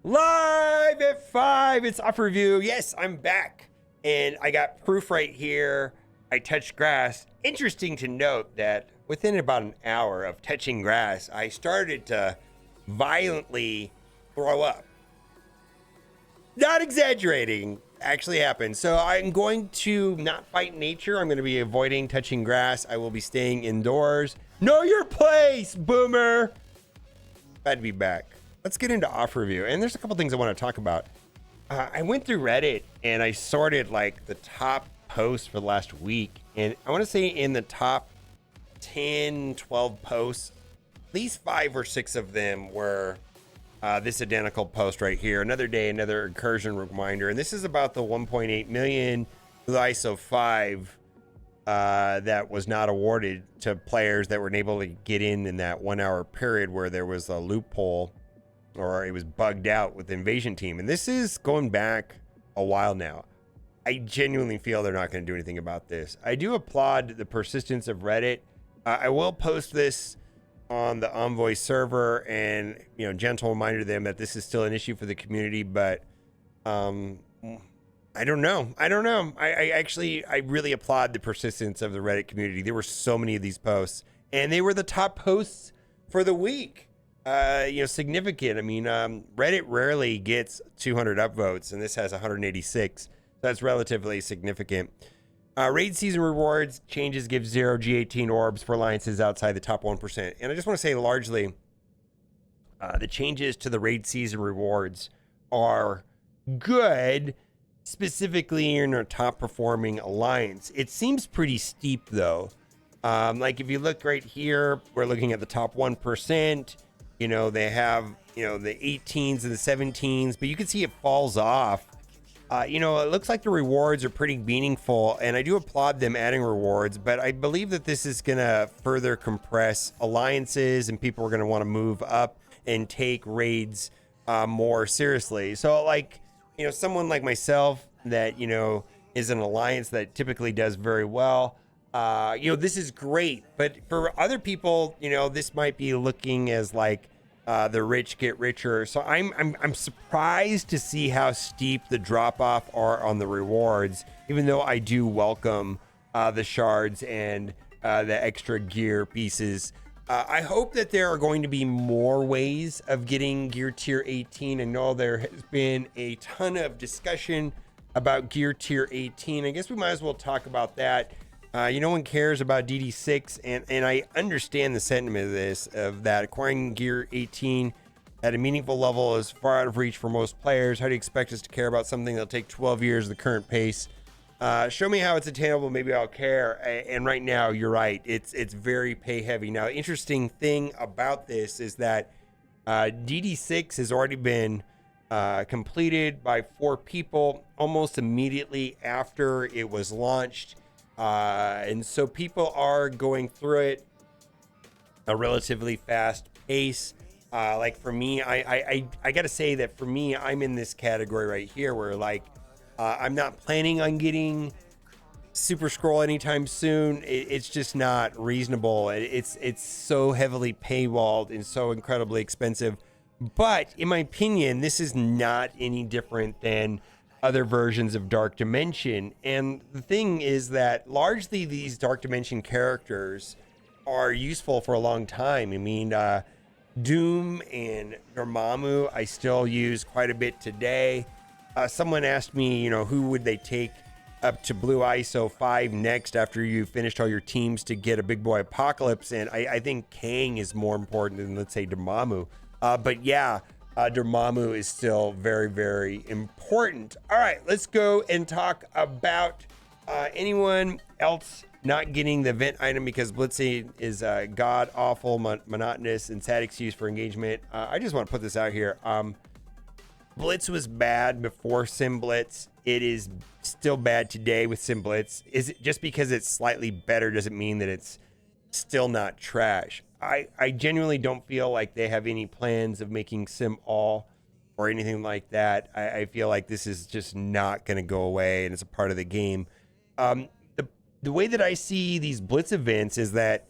Live at 5, it's Off Review. Yes, I'm back. And I got proof right here. I touched grass. Interesting to note that within about an hour of touching grass, I started to violently throw up. Not exaggerating, actually happened. So I'm going to not fight nature. I'm going to be avoiding touching grass. I will be staying indoors. Know your place, boomer. Glad to be back. Let's get into Off Review. And there's a couple things I want to talk about. I went through Reddit and I sorted like the top posts for the last week. And I want to say in the top 10, 12 posts, at least 5 or 6 of them were this identical post right here. Another day, another incursion reminder. And this is about the 1.8 million with ISO 5 that was not awarded to players that were able to get in that 1 hour period where there was a loophole or it was bugged out with the invasion team. And this is going back a while now. I genuinely feel they're not going to do anything about this. I do applaud the persistence of Reddit. I will post this on the Envoy server and, gentle reminder to them that this is still an issue for the community, but I don't know. I really applaud the persistence of the Reddit community. There were so many of these posts and they were the top posts for the week. Significant. I mean, Reddit rarely gets 200 upvotes and this has 186. That's relatively significant. Raid season rewards changes give 0 G18 orbs for alliances outside the top 1%. And I just want to say largely the changes to the raid season rewards are good, specifically in our top performing alliance. It seems pretty steep though. Like if you look right here, we're looking at the top 1%. They have, the 18s and the 17s, but you can see it falls off. It looks like the rewards are pretty meaningful, and I do applaud them adding rewards, but I believe that this is going to further compress alliances and people are going to want to move up and take raids more seriously. So someone like myself that, is an alliance that typically does very well, this is great, but for other people, this might be looking as like the rich get richer. So I'm surprised to see how steep the drop off are on the rewards, even though I do welcome the shards and the extra gear pieces. I hope that there are going to be more ways of getting gear tier 18. I know there has been a ton of discussion about gear tier 18. I guess we might as well talk about that. No one cares about DD6, and I understand the sentiment of this, of that acquiring gear 18 at a meaningful level is far out of reach for most players. How do you expect us to care about something that'll take 12 years at the current pace? Show me how it's attainable, maybe I'll care. And right now, you're right, it's very pay heavy. Now, interesting thing about this is that DD6 has already been completed by 4 people almost immediately after it was launched. And so people are going through it a relatively fast pace. Like for me, I gotta say that for me, I'm in this category right here where I'm not planning on getting Super Scroll anytime soon. It's just not reasonable. It's so heavily paywalled and so incredibly expensive. But in my opinion, this is not any different than other versions of Dark Dimension. And the thing is that largely these Dark Dimension characters are useful for a long time. I mean, Doom and Dormammu I still use quite a bit today. Someone asked me, who would they take up to Blue ISO 5 next after you finished all your teams to get a big boy apocalypse, and I think Kang is more important than, let's say, Dormammu. But yeah, Dormammu is still very, very important. All right, let's go and talk about anyone else not getting the event item because blitzing is god awful, monotonous, and sad excuse for engagement. I just want to put this out here. Blitz was bad before Sim Blitz. It is still bad today with Sim Blitz. Is it just because it's slightly better doesn't mean that it's still not trash? I genuinely don't feel like they have any plans of making Sim All or anything like that. I feel like this is just not going to go away and it's a part of the game. The way that I see these Blitz events is that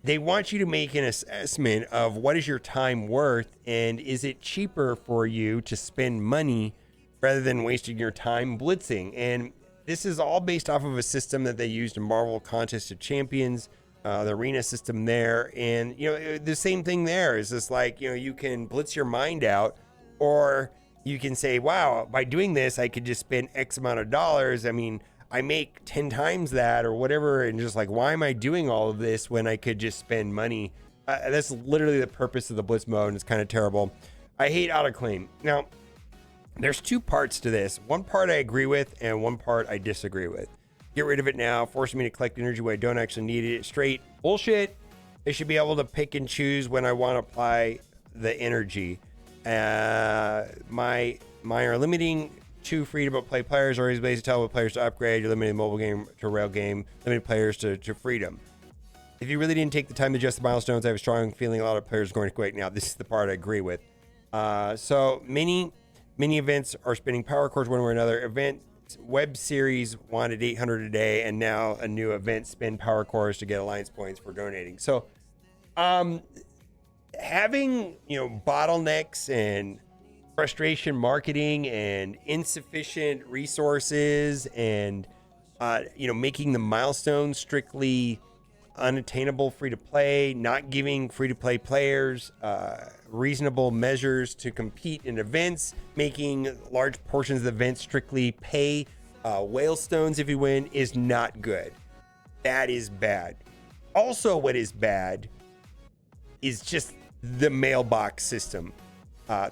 they want you to make an assessment of what is your time worth, and is it cheaper for you to spend money rather than wasting your time blitzing. And this is all based off of a system that they used in Marvel Contest of Champions, the arena system there. And, you know, the same thing there is just like, you know, you can blitz your mind out, or you can say, wow, by doing this, I could just spend X amount of dollars. I mean, I make 10 times that or whatever. And just like, why am I doing all of this when I could just spend money? That's literally the purpose of the blitz mode. And it's kind of terrible. I hate autoclaim. Now, there's two parts to this. One part I agree with and one part I disagree with. Get rid of it now, forcing me to collect energy when I don't actually need it. Straight bullshit. They should be able to pick and choose when I want to apply the energy. My are limiting to free to play players, or is based to tell what players to upgrade. You're limiting mobile game to rail game, limiting players to freedom. If you really didn't take the time to adjust the milestones, I have a strong feeling a lot of players are going to quit. Now, this is the part I agree with. So many events are spending power cores one way or another. Event web series wanted 800 a day, and now a new event spend power cores to get alliance points for donating. So, having, you know, bottlenecks and frustration marketing and insufficient resources and, you know, making the milestones strictly unattainable free to play, not giving free to play players reasonable measures to compete in events, making large portions of the event strictly pay whale stones if you win is not good. That is bad. Also, what is bad is just the mailbox system.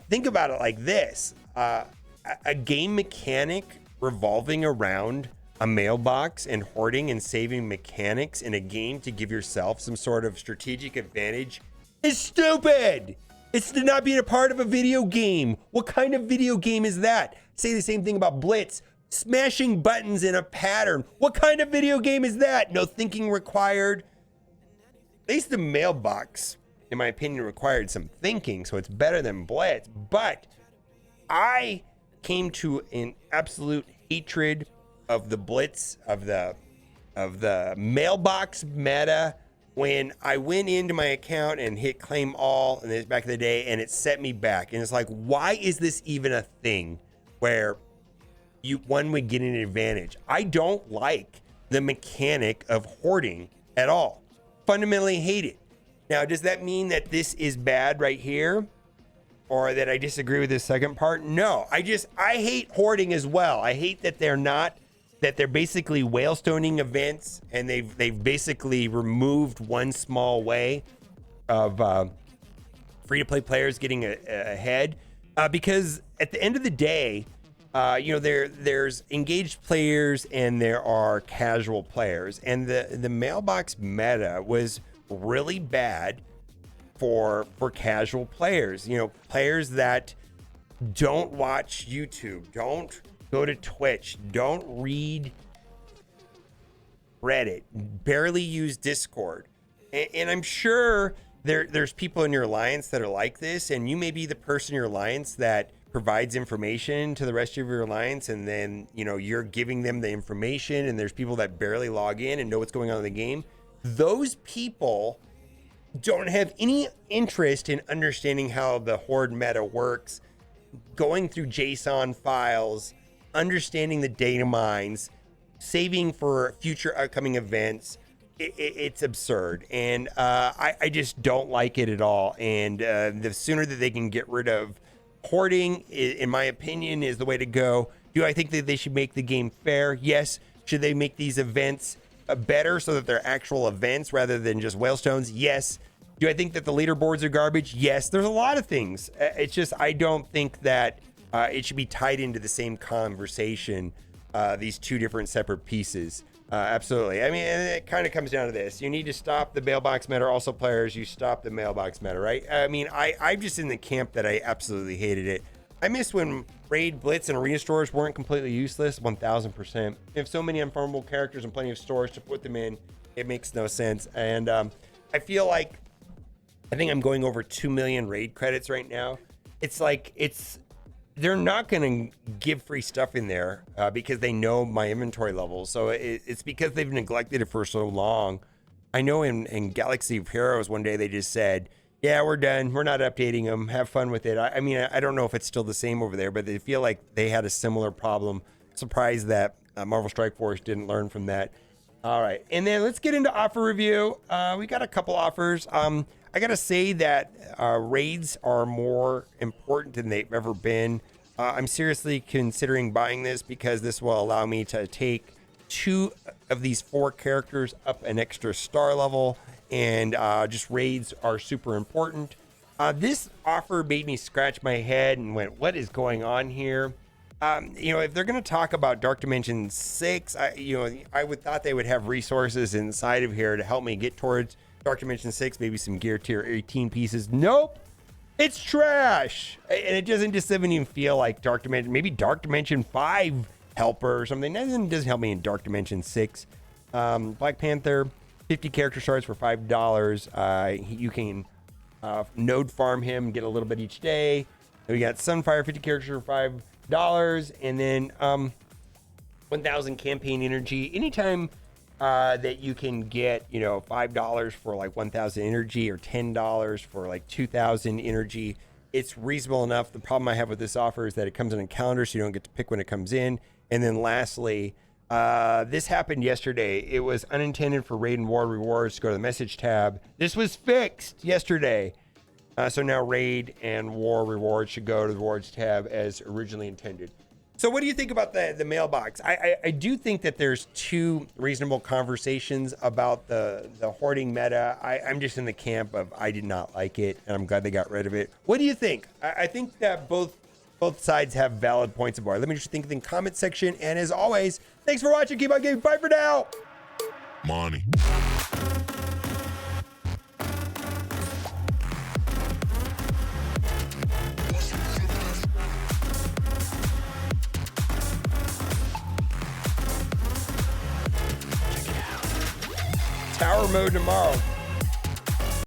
Think about it like this. A game mechanic revolving around a mailbox and hoarding and saving mechanics in a game to give yourself some sort of strategic advantage is stupid. It's not being a part of a video game. What kind of video game is that? Say the same thing about Blitz. Smashing buttons in a pattern. What kind of video game is that? No thinking required. At least the mailbox, in my opinion, required some thinking, so it's better than Blitz. But I came to an absolute hatred of the Blitz, of the mailbox meta, when I went into my account and hit claim all, and this back in the day, and it set me back. And it's like, why is this even a thing where one would get an advantage? I don't like the mechanic of hoarding at all. Fundamentally hate it. Now, does that mean that this is bad right here? Or that I disagree with this second part? No, I hate hoarding as well. I hate that they're basically whalestoning events, and they've basically removed one small way of free-to-play players getting ahead. Because at the end of the day, you know, there's engaged players and there are casual players, and the mailbox meta was really bad for casual players. You know, players that don't watch YouTube, don't go to Twitch, don't read Reddit, barely use Discord. And I'm sure there's people in your alliance that are like this, and you may be the person in your alliance that provides information to the rest of your alliance, and then, you know, you're giving them the information, and there's people that barely log in and know what's going on in the game. Those people don't have any interest in understanding how the horde meta works, going through JSON files, understanding the data mines, saving for future upcoming events. It's absurd, and I just don't like it at all. And the sooner that they can get rid of hoarding, in my opinion, is the way to go. Do I think that they should make the game fair? Yes. Should they make these events better so that they're actual events rather than just whalestones? Yes. Do I think that the leaderboards are garbage? Yes. There's a lot of things. It's just, I don't think that it should be tied into the same conversation, these two different separate pieces. Absolutely. I mean, and it kind of comes down to this. You need to stop the mailbox meta. Also, players, you stop the mailbox meta, right? I mean, I'm just in the camp that I absolutely hated it. I miss when raid, blitz, and arena stores weren't completely useless. 1000%. They have so many unfarmable characters and plenty of stores to put them in. It makes no sense. And I feel like, I think I'm going over 2 million raid credits right now. It's like, they're not going to give free stuff in there because they know my inventory levels. So it's because they've neglected it for so long. I know in Galaxy of Heroes one day they just said, yeah, we're done. We're not updating them. Have fun with it. I mean, I don't know if it's still the same over there, but they feel like they had a similar problem. Surprised that Marvel Strike Force didn't learn from that. All right, and then let's get into offer review. We got a couple offers. I gotta say that raids are more important than they've ever been. I'm seriously considering buying this because this will allow me to take 2 of these 4 characters up an extra star level, and just raids are super important. This offer made me scratch my head and went, what is going on here? If they're going to talk about Dark Dimension 6, I would thought they would have resources inside of here to help me get towards Dark Dimension 6, maybe some gear tier 18 pieces. Nope. It's trash. And it doesn't even feel like Dark Dimension, maybe Dark Dimension 5 helper or something. That doesn't help me in Dark Dimension 6. Black Panther, 50 character shards for $5. You can node farm him, get a little bit each day. We got Sunfire, 50 characters for $5. And then 1,000 campaign energy. Anytime that you can get, $5 for like 1,000 energy or $10 for like 2,000 energy, it's reasonable enough. The problem I have with this offer is that it comes in a calendar, so you don't get to pick when it comes in. And then lastly, this happened yesterday. It was unintended for Raid and War rewards to go to the message tab. This was fixed yesterday. So now Raid and War rewards should go to the rewards tab as originally intended. So what do you think about the mailbox? I do think that there's 2 reasonable conversations about the hoarding meta. I'm just in the camp of I did not like it, and I'm glad they got rid of it. What do you think? I think that both sides have valid points of order. Let me just think in the comment section. And as always, thanks for watching. Keep on gaming. Bye for now. Money. Tower mode tomorrow.